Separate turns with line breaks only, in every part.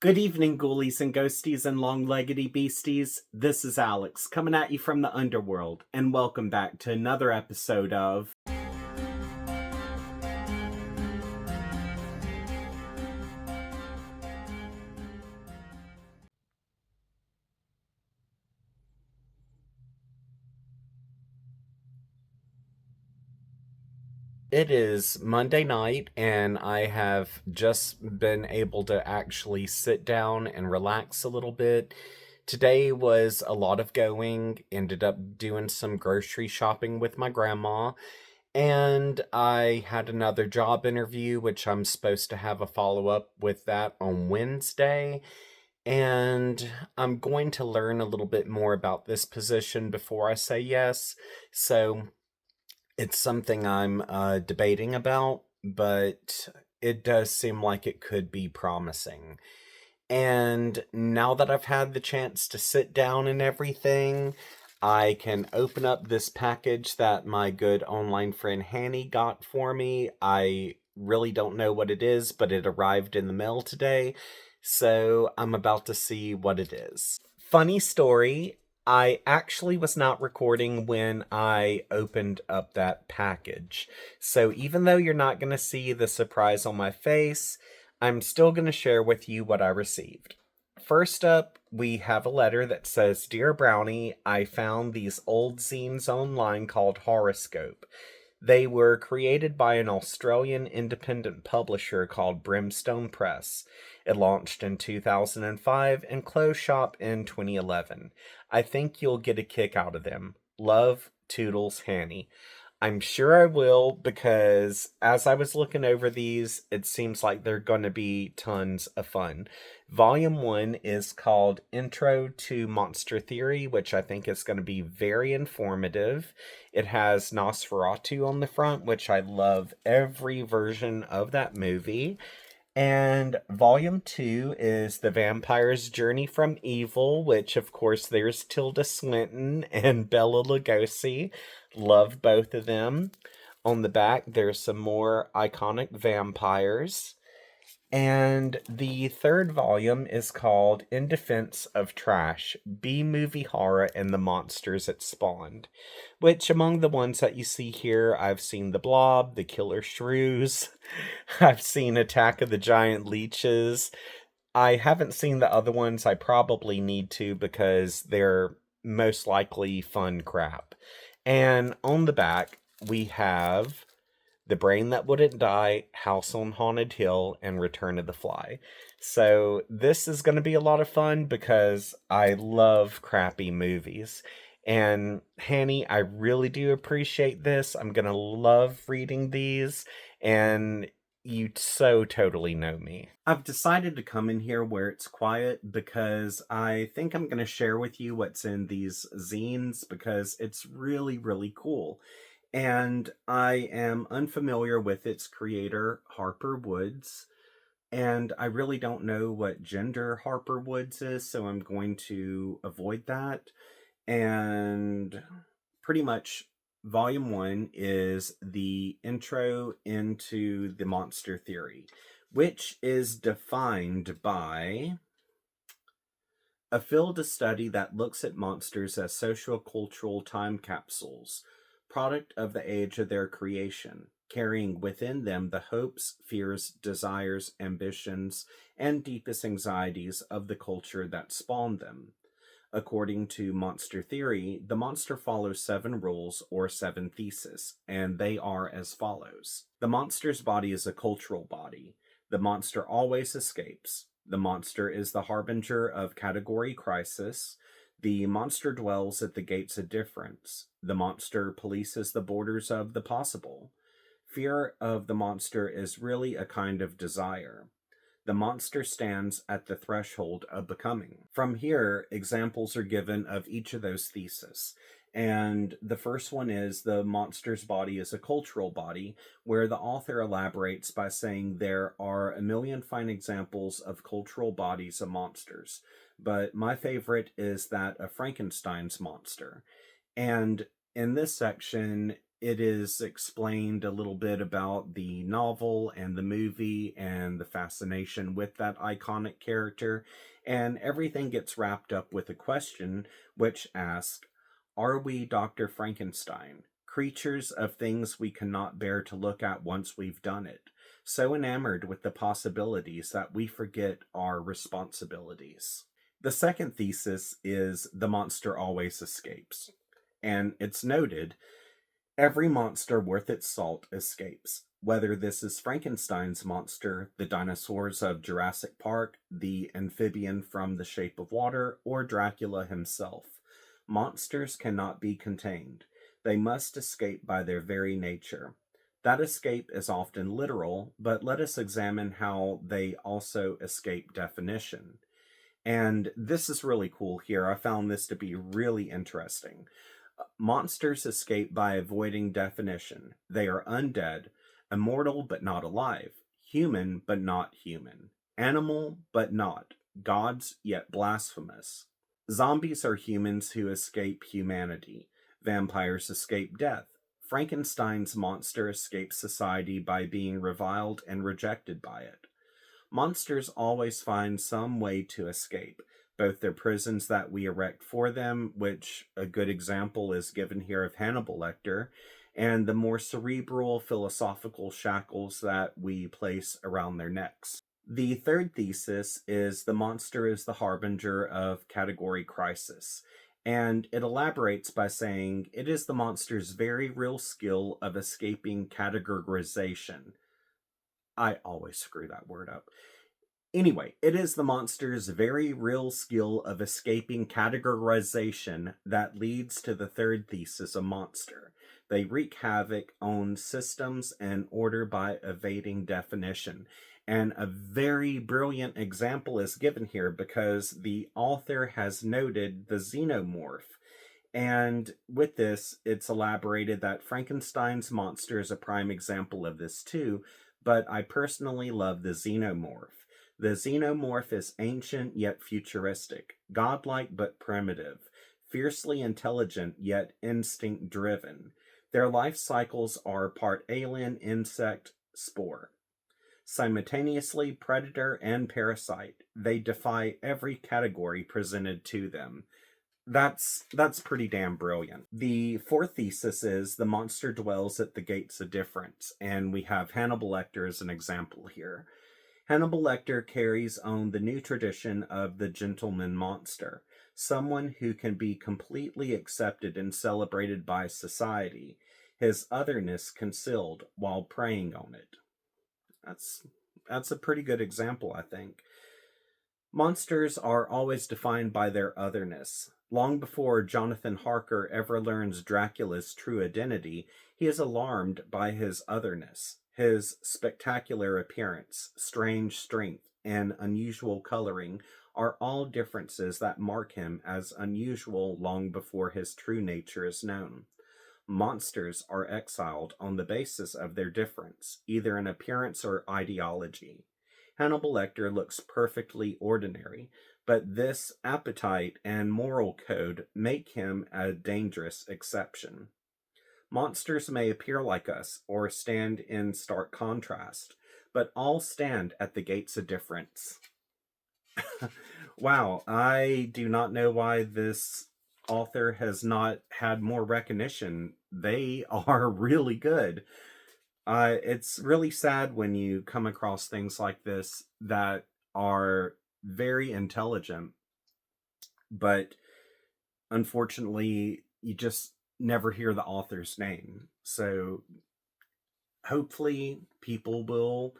Good evening, ghoulies and ghosties and long-leggedy beasties. This is Alex, coming at you from the underworld, and welcome back to another episode of It is Monday night, and I have just been able to actually sit down and relax a little bit. Today was a lot of going, ended up doing some grocery shopping with my grandma, and I had another job interview, which I'm supposed to have a follow up with that on Wednesday. And I'm going to learn a little bit more about this position before I say yes. So it's something I'm debating about, but it does seem like it could be promising. And now that I've had the chance to sit down and everything, I can open up this package that my good online friend Hanny got for me. I really don't know what it is, but it arrived in the mail today. So I'm about to see what it is. Funny story. I actually was not recording when I opened up that package. So even though you're not going to see the surprise on my face, I'm still going to share with you what I received. First up, we have a letter that says, Dear Brownie, I found these old zines online called Horoscope. They were created by an Australian independent publisher called Brimstone Press. It launched in 2005 and closed shop in 2011. I think you'll get a kick out of them. Love, Toodles, Hanny. I'm sure I will, because as I was looking over these, it seems like they're going to be tons of fun. Volume 1 is called Intro to Monster Theory, which I think is going to be very informative. It has Nosferatu on the front, which I love every version of that movie. And volume 2 is The Vampire's Journey from Evil, which, of course, there's Tilda Swinton and Bella Lugosi. Love both of them. On the back, there's some more iconic vampires. And the third volume is called In Defense of Trash, B-movie horror and the monsters it spawned. Which, among the ones that you see here, I've seen The Blob, The Killer Shrews, I've seen Attack of the Giant Leeches. I haven't seen the other ones. I probably need to because they're most likely fun crap. And on the back, we have The Brain That Wouldn't Die, House on Haunted Hill, and Return of the Fly. So this is going to be a lot of fun because I love crappy movies. And Hanny, I really do appreciate this. I'm going to love reading these. And you so totally know me. I've decided to come in here where it's quiet because I think I'm going to share with you what's in these zines because it's really, really cool. And I am unfamiliar with its creator, Harper Woods, and I really don't know what gender Harper Woods is, so I'm going to avoid that. And pretty much volume 1 is the intro into the monster theory, which is defined by a field of study that looks at monsters as socio-cultural time capsules, product of the age of their creation, carrying within them the hopes, fears, desires, ambitions, and deepest anxieties of the culture that spawned them. According to monster theory, the monster follows 7 rules or 7 theses, and they are as follows. The monster's body is a cultural body. The monster always escapes. The monster is the harbinger of category crisis. The monster dwells at the gates of difference. The monster polices the borders of the possible. Fear of the monster is really a kind of desire. The monster stands at the threshold of becoming. From here, examples are given of each of those theses. And the first one is the monster's body is a cultural body, where the author elaborates by saying there are a million fine examples of cultural bodies of monsters. But my favorite is that of Frankenstein's monster. And in this section, it is explained a little bit about the novel and the movie and the fascination with that iconic character, and everything gets wrapped up with a question which asks, are we Dr. Frankenstein, creatures of things we cannot bear to look at once we've done it, so enamored with the possibilities that we forget our responsibilities? The second thesis is the monster always escapes, and it's noted every monster worth its salt escapes. Whether this is Frankenstein's monster, the dinosaurs of Jurassic Park, the amphibian from The Shape of Water, or Dracula himself, monsters cannot be contained. They must escape by their very nature. That escape is often literal, but let us examine how they also escape definition. And this is really cool here. I found this to be really interesting. Monsters escape by avoiding definition. They are undead, immortal but not alive, human but not human, animal but not, gods yet blasphemous. Zombies are humans who escape humanity. Vampires escape death. Frankenstein's monster escapes society by being reviled and rejected by it. Monsters always find some way to escape, both their prisons that we erect for them, which a good example is given here of Hannibal Lecter, and the more cerebral philosophical shackles that we place around their necks. The third thesis is the monster is the harbinger of category crisis, and it elaborates by saying it is the monster's very real skill of escaping categorization. I always screw that word up. Anyway, it is the monster's very real skill of escaping categorization that leads to the third thesis of monster. They wreak havoc on systems and order by evading definition. And a very brilliant example is given here because the author has noted the xenomorph. And with this, it's elaborated that Frankenstein's monster is a prime example of this too, but I personally love the xenomorph. The xenomorph is ancient yet futuristic, godlike but primitive, fiercely intelligent yet instinct driven. Their life cycles are part alien, insect, spore. Simultaneously predator and parasite, they defy every category presented to them. That's pretty damn brilliant. The fourth thesis is the monster dwells at the gates of difference, and we have Hannibal Lecter as an example here. Hannibal Lecter carries on the new tradition of the gentleman monster, someone who can be completely accepted and celebrated by society, his otherness concealed while preying on it. That's a pretty good example, I think. Monsters are always defined by their otherness. Long before Jonathan Harker ever learns Dracula's true identity, he is alarmed by his otherness. His spectacular appearance, strange strength, and unusual coloring are all differences that mark him as unusual long before his true nature is known. Monsters are exiled on the basis of their difference, either in appearance or ideology. Hannibal Lecter looks perfectly ordinary, but this appetite and moral code make him a dangerous exception. Monsters may appear like us or stand in stark contrast, but all stand at the gates of difference. Wow, I do not know why this author has not had more recognition. They are really good. It's really sad when you come across things like this that are very intelligent, but unfortunately, you just never hear the author's name. So hopefully, people will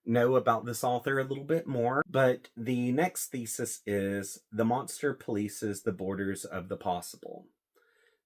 know about this author a little bit more. But the next thesis is the monster polices the borders of the possible.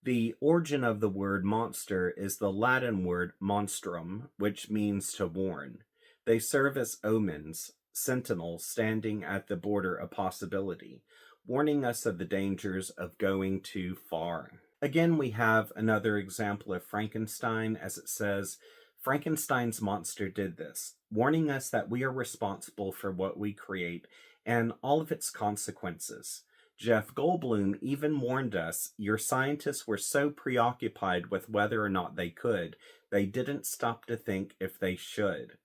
The origin of the word monster is the Latin word monstrum, which means to warn. They serve as omens, sentinels standing at the border of possibility, warning us of the dangers of going too far. Again, we have another example of Frankenstein, as it says, Frankenstein's monster did this, warning us that we are responsible for what we create and all of its consequences. Jeff Goldblum even warned us, your scientists were so preoccupied with whether or not they could, they didn't stop to think if they should.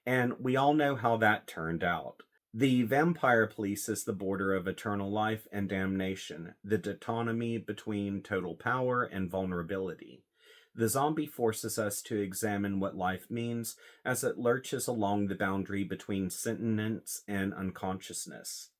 And we all know how that turned out. The vampire police is the border of eternal life and damnation, the dichotomy between total power and vulnerability. The zombie forces us to examine what life means as it lurches along the boundary between sentience and unconsciousness.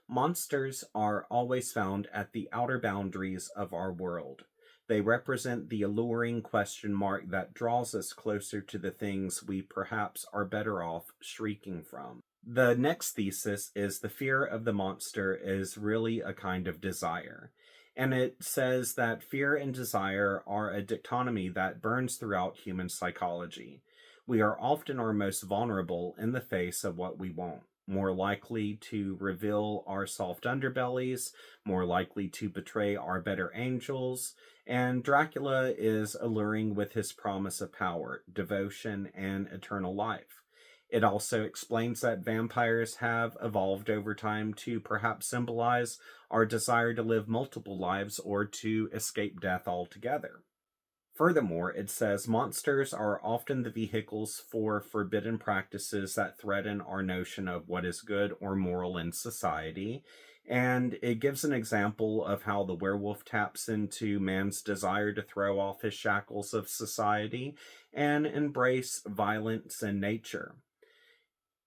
Monsters are always found at the outer boundaries of our world. They represent the alluring question mark that draws us closer to the things we perhaps are better off shrieking from. The next thesis is the fear of the monster is really a kind of desire. And it says that fear and desire are a dichotomy that burns throughout human psychology. We are often our most vulnerable in the face of what we want, more likely to reveal our soft underbellies, more likely to betray our better angels, and Dracula is alluring with his promise of power, devotion, and eternal life. It also explains that vampires have evolved over time to perhaps symbolize our desire to live multiple lives or to escape death altogether. Furthermore, it says monsters are often the vehicles for forbidden practices that threaten our notion of what is good or moral in society. And it gives an example of how the werewolf taps into man's desire to throw off his shackles of society and embrace violence in nature.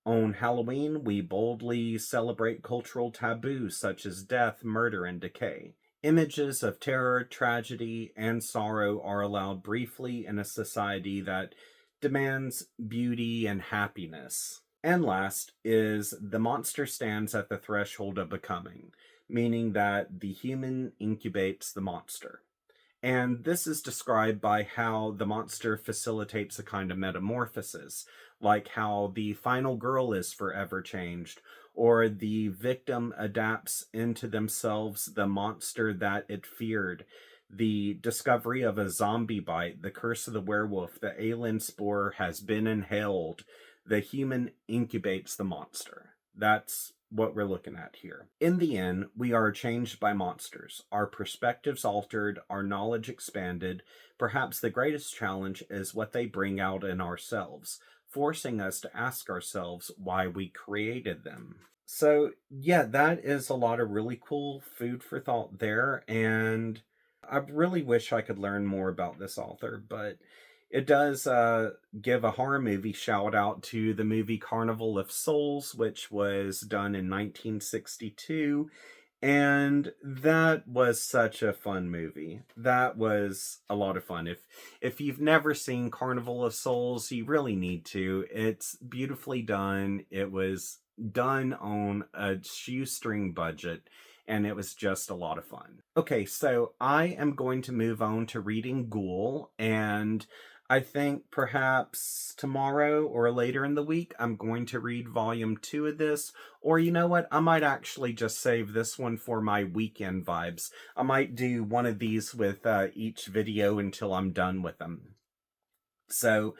On Halloween, we boldly celebrate cultural taboos such as death, murder, and decay. Images of terror, tragedy, and sorrow are allowed briefly in a society that demands beauty and happiness. And last is the monster stands at the threshold of becoming, meaning that the human incubates the monster. And this is described by how the monster facilitates a kind of metamorphosis, like how the final girl is forever changed, or the victim adapts into themselves the monster that it feared. The discovery of a zombie bite, the curse of the werewolf, the alien spore has been inhaled. The human incubates the monster. That's what we're looking at here. In the end, we are changed by monsters, our perspectives altered, our knowledge expanded. Perhaps the greatest challenge is what they bring out in ourselves, forcing us to ask ourselves why we created them. So, yeah, that is a lot of really cool food for thought there, and I really wish I could learn more about this author, but it does give a horror movie shout out to the movie Carnival of Souls, which was done in 1962. And that was such a fun movie. That was a lot of fun. If you've never seen Carnival of Souls, you really need to. It's beautifully done. It was done on a shoestring budget, and it was just a lot of fun. Okay, so I am going to move on to reading Ghoul, and I think perhaps tomorrow or later in the week, I'm going to read volume 2 of this. Or you know what? I might actually just save this one for my weekend vibes. I might do one of these with each video until I'm done with them. So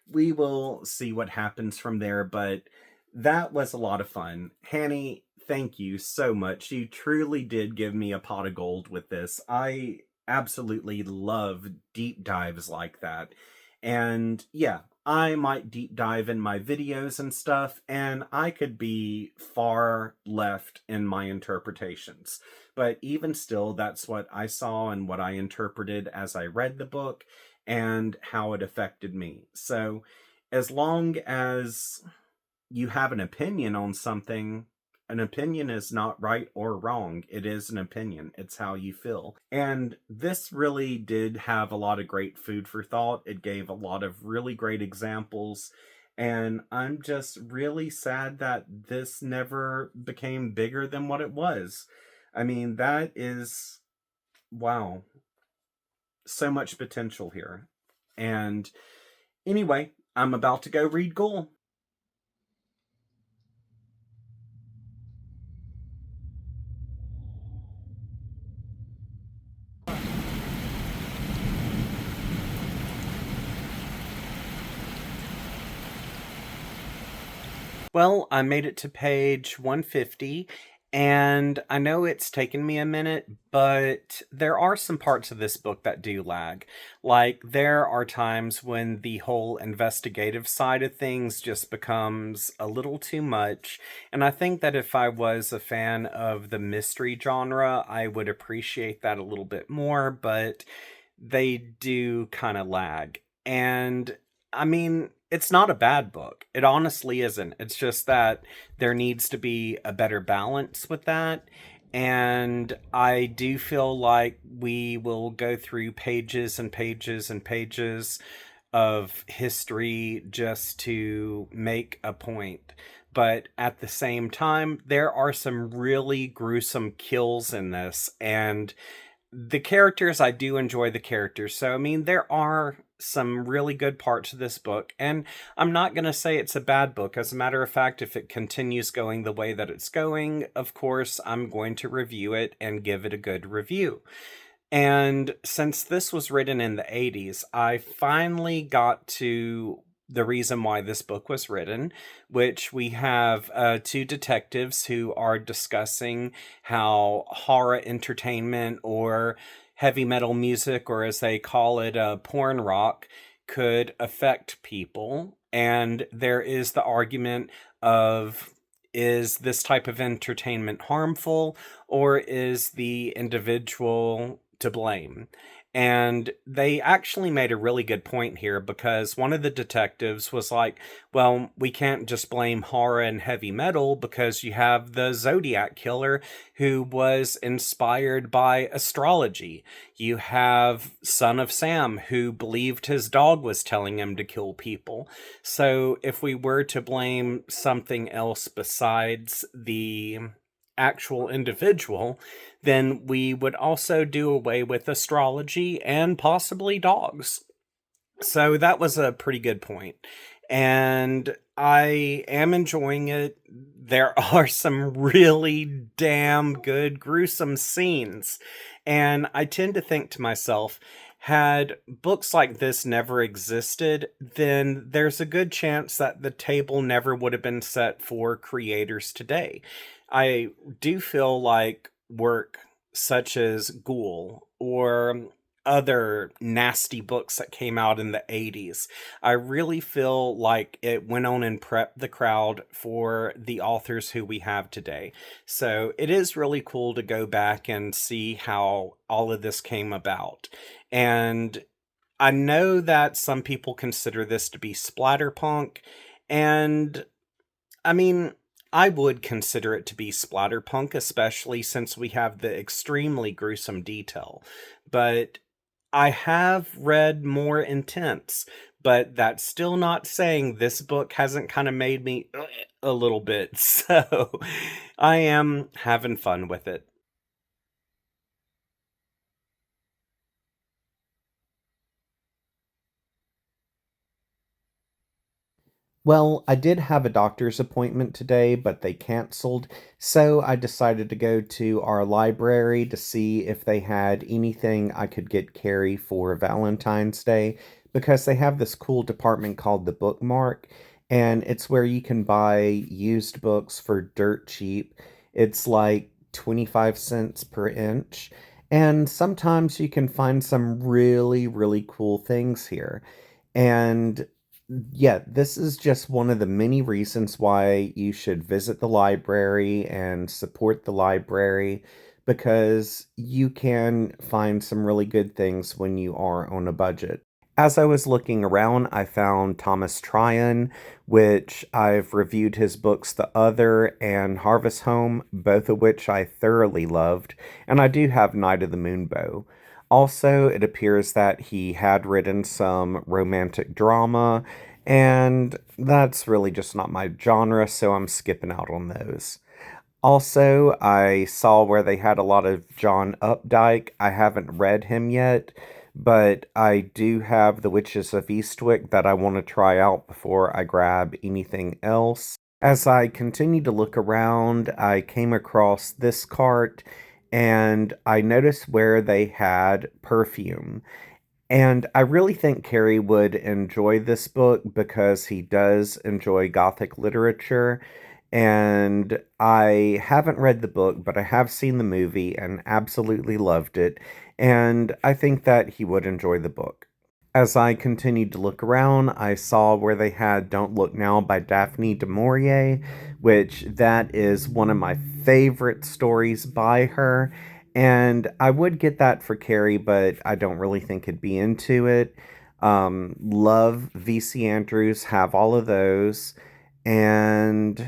we will see what happens from there, but that was a lot of fun. Hanny, thank you so much. You truly did give me a pot of gold with this. I absolutely love deep dives like that. And yeah, I might deep dive in my videos and stuff, and I could be far left in my interpretations. But even still, that's what I saw and what I interpreted as I read the book and how it affected me. So as long as you have an opinion on something, an opinion is not right or wrong. It is an opinion. It's how you feel. And this really did have a lot of great food for thought. It gave a lot of really great examples. And I'm just really sad that this never became bigger than what it was. I mean, that is, wow, so much potential here. And anyway, I'm about to go read Ghoul. Well, I made it to page 150, And I know it's taken me a minute, but there are some parts of this book that do lag. Like, there are times when the whole investigative side of things just becomes a little too much. And I think that if I was a fan of the mystery genre, I would appreciate that a little bit more, but they do kind of lag. And I mean, it's not a bad book. It honestly isn't. It's just that there needs to be a better balance with that. And I do feel like we will go through pages and pages and pages of history just to make a point. But at the same time, there are some really gruesome kills in this. And the characters, I do enjoy the characters. So, I mean, there are some really good parts of this book, and I'm not going to say it's a bad book. As a matter of fact, if it continues going the way that it's going, of course, I'm going to review it and give it a good review. And since this was written in the 80s, I finally got to the reason why this book was written, which we have two detectives who are discussing how horror entertainment or heavy metal music, or as they call it, porn rock, could affect people. And there is the argument of, is this type of entertainment harmful, or is the individual to blame? And they actually made a really good point here, because one of the detectives was like, well, we can't just blame horror and heavy metal because you have the Zodiac Killer who was inspired by astrology. You have Son of Sam who believed his dog was telling him to kill people. So if we were to blame something else besides the actual individual, then we would also do away with astrology and possibly dogs. So that was a pretty good point. And I am enjoying it. There are some really damn good gruesome scenes. And I tend to think to myself, had books like this never existed, then there's a good chance that the table never would have been set for creators today. I do feel like work such as Ghoul or other nasty books that came out in the 80s, I really feel like it went on and prepped the crowd for the authors who we have today. So it is really cool to go back and see how all of this came about. And I know that some people consider this to be splatterpunk, and I mean, I would consider it to be splatterpunk, especially since we have the extremely gruesome detail. But I have read more intense, but that's still not saying this book hasn't kind of made me a little bit. So I am having fun with it. Well, I did have a doctor's appointment today, but they canceled, so I decided to go to our library to see if they had anything I could get Carrie for Valentine's Day, because they have this cool department called the Bookmark, and it's where you can buy used books for dirt cheap. It's like 25 cents per inch, and sometimes you can find some really, really cool things here. And yeah, this is just one of the many reasons why you should visit the library and support the library, because you can find some really good things when you are on a budget. As I was looking around, I found Thomas Tryon, which I've reviewed his books The Other and Harvest Home, both of which I thoroughly loved, and I do have Night of the Moonbow. Also, it appears that he had written some romantic drama, and that's really just not my genre, so I'm skipping out on those. Also, I saw where they had a lot of John Updike. I haven't read him yet, but I do have The Witches of Eastwick that I want to try out before I grab anything else. As I continued to look around, I came across this cart and I noticed where they had perfume. And I really think Carrie would enjoy this book because he does enjoy Gothic literature. And I haven't read the book, but I have seen the movie and absolutely loved it. And I think that he would enjoy the book. As I continued to look around, I saw where they had Don't Look Now by Daphne du Maurier, which that is one of my favorite stories by her. And I would get that for Carrie, but I don't really think it'd be into it. Love VC Andrews, have all of those. And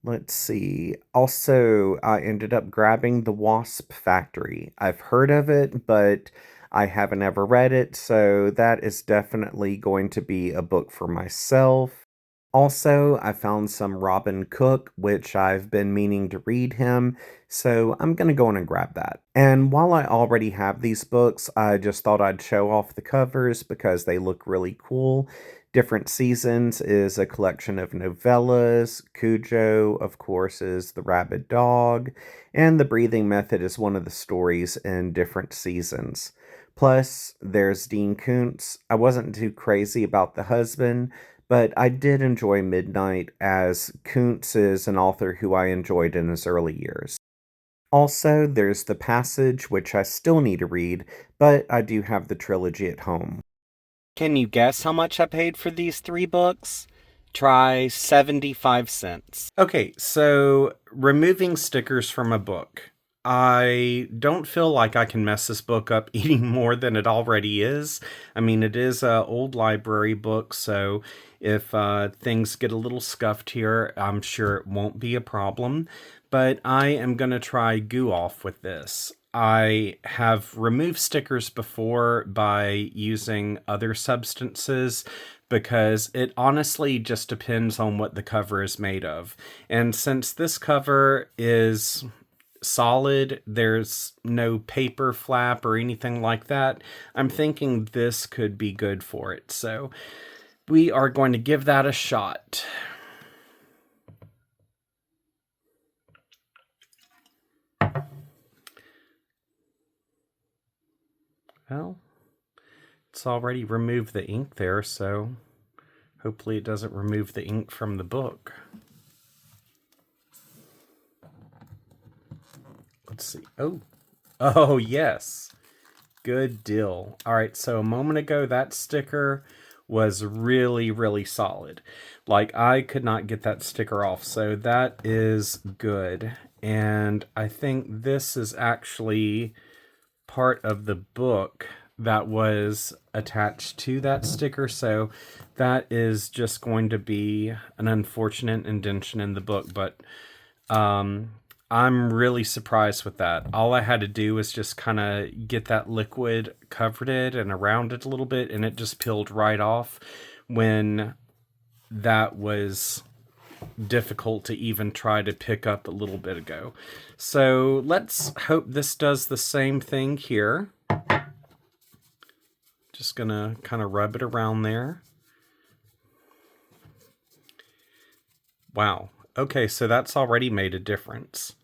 let's see. Also, I ended up grabbing The Wasp Factory. I've heard of it, but I haven't ever read it, so that is definitely going to be a book for myself. Also, I found some Robin Cook, which I've been meaning to read him, so I'm going to go in and grab that. And while I already have these books, I just thought I'd show off the covers because they look really cool. Different Seasons is a collection of novellas. Cujo, of course, is the rabid dog. And The Breathing Method is one of the stories in Different Seasons. Plus, there's Dean Koontz. I wasn't too crazy about the husband, but I did enjoy Midnight, as Koontz is an author who I enjoyed in his early years. Also, there's The Passage, which I still need to read, but I do have the trilogy at home. Can you guess how much I paid for these 3 books? Try 75 cents. Okay, so removing stickers from a book. I don't feel like I can mess this book up any more than it already is. I mean, it is an old library book, so if things get a little scuffed here, I'm sure it won't be a problem. But I am going to try Goo Off with this. I have removed stickers before by using other substances because it honestly just depends on what the cover is made of. And since this cover is solid, there's no paper flap or anything like that, I'm thinking this could be good for it. So we are going to give that a shot. Well, it's already removed the ink there, so hopefully it doesn't remove the ink from the book. Let's see. Oh, yes. Good deal. All right, so a moment ago, that sticker was really, really solid. Like, I could not get that sticker off, so that is good. And I think this is actually part of the book that was attached to that sticker, so that is just going to be an unfortunate indentation in the book, but I'm really surprised with that. All I had to do was just kind of get that liquid, covered it and around it a little bit, and it just peeled right off when that was difficult to even try to pick up a little bit ago. So let's hope this does the same thing here. Just gonna kind of rub it around there. Wow. Okay, so that's already made a difference.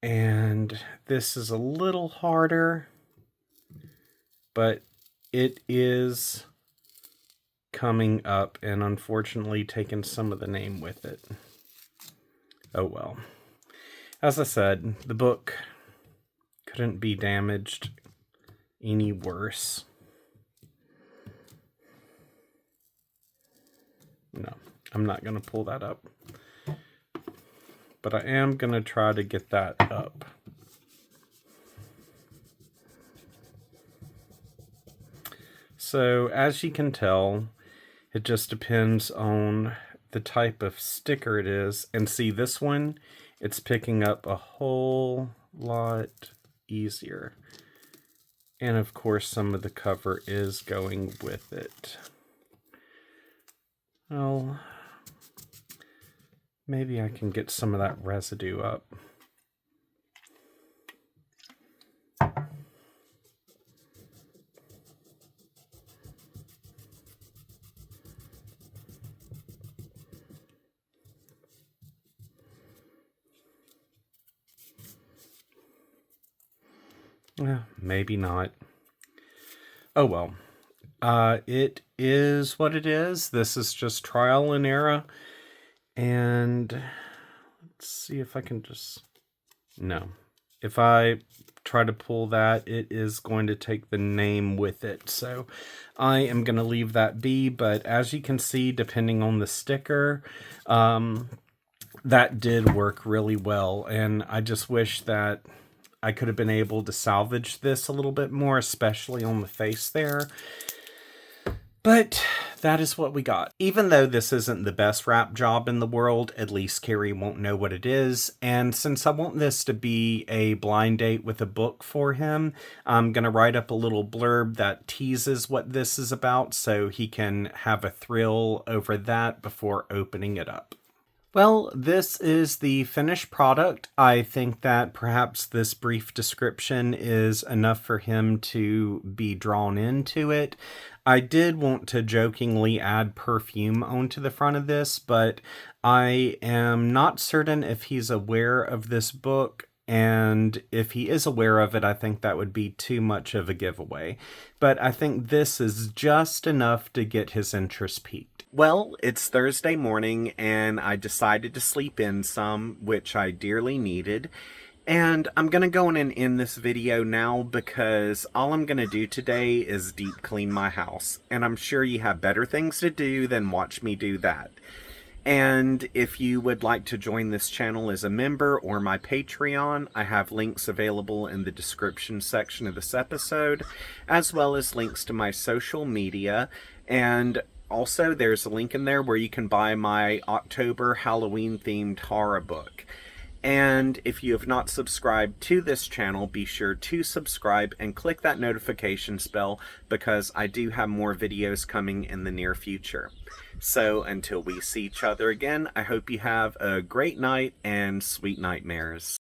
And this is a little harder, but it is coming up and unfortunately taking some of the name with it. Oh well. As I said, the book couldn't be damaged any worse. No, I'm not going to pull that up. But I am going to try to get that up. So, as you can tell, it just depends on the type of sticker it is. And see, this one, it's picking up a whole lot easier. And of course, some of the cover is going with it. Well, maybe I can get some of that residue up. Maybe not. Oh well. It is what it is. This is just trial and error. And let's see if I can just... No. If I try to pull that, it is going to take the name with it. So I am going to leave that be. But as you can see, depending on the sticker, that did work really well. And I just wish that I could have been able to salvage this a little bit more, especially on the face there. But that is what we got. Even though this isn't the best wrap job in the world, at least Carrie won't know what it is. And since I want this to be a blind date with a book for him, I'm going to write up a little blurb that teases what this is about so he can have a thrill over that before opening it up. Well, this is the finished product. I think that perhaps this brief description is enough for him to be drawn into it. I did want to jokingly add perfume onto the front of this, but I am not certain if he's aware of this book. And if he is aware of it, I think that would be too much of a giveaway. But I think this is just enough to get his interest piqued. Well, it's Thursday morning, and I decided to sleep in some, which I dearly needed. And I'm going to go in and end this video now because all I'm going to do today is deep clean my house. And I'm sure you have better things to do than watch me do that. And if you would like to join this channel as a member or my Patreon, I have links available in the description section of this episode, as well as links to my social media. And also there's a link in there where you can buy my October Halloween themed horror book. And if you have not subscribed to this channel, be sure to subscribe and click that notification bell because I do have more videos coming in the near future. So until we see each other again, I hope you have a great night and sweet nightmares.